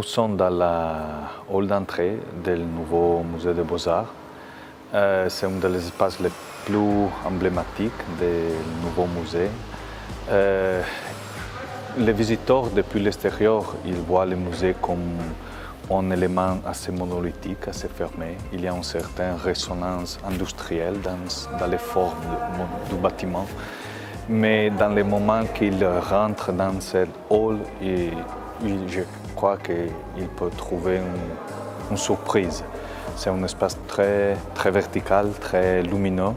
sommes dans la hall d'entrée du nouveau musée des Beaux-Arts. C'est un des espaces les plus emblématiques du nouveau musée. Les visiteurs depuis l'extérieur, ils voient le musée comme un élément assez monolithique, assez fermé. Il y a une certaine résonance industrielle dans les formes du bâtiment. Mais dans les moments qu'ils rentrent dans cette hall, je crois qu'ils peuvent trouver une surprise. C'est un espace très vertical, très lumineux.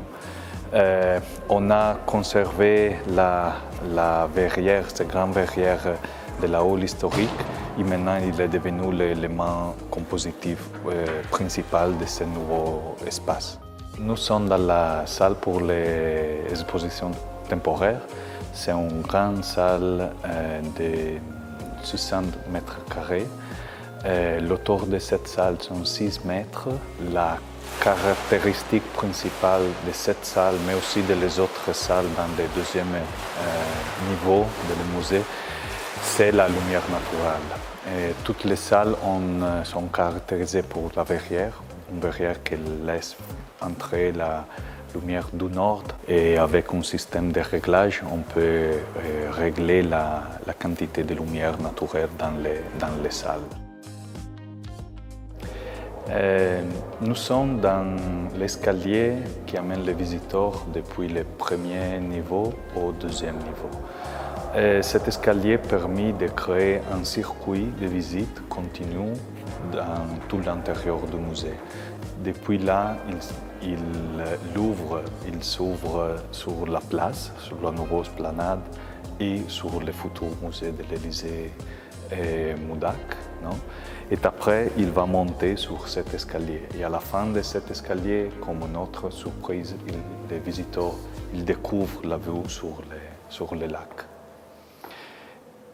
On a conservé la verrière, cette grande verrière de la hall historique, et maintenant il est devenu l'élément compositif principal de ce nouveau espace. Nous sommes dans la salle pour les expositions temporaires. C'est une grande salle de 60 mètres carrés. L'auteur de cette salle sont 6 mètres. La caractéristique principale de cette salle, mais aussi des autres salles dans le deuxième niveau du musée, c'est la lumière naturelle. Toutes les salles sont caractérisées pour la verrière, une verrière qui laisse entrer la lumière du nord, et avec un système de réglage, on peut régler la quantité de lumière naturelle dans les salles. Nous sommes dans l'escalier qui amène les visiteurs depuis le premier niveau au deuxième niveau. Cet escalier permet de créer un circuit de visite continu dans tout l'intérieur du musée. Depuis là, il s'ouvre sur la place, sur la nouvelle esplanade et sur le futur musée de l'Élysée Moudak. Non? Et après, il va monter sur cet escalier. Et à la fin de cet escalier, comme une autre surprise, les visiteurs découvrent la vue sur le lac.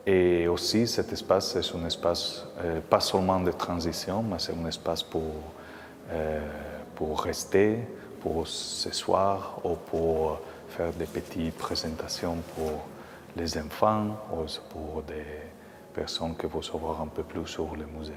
Et aussi, cet espace est un espace pas seulement de transition, mais c'est un espace pour rester, pour s'asseoir ou pour faire des petites présentations pour les enfants ou pour des personnes qui veulent savoir un peu plus sur le musée.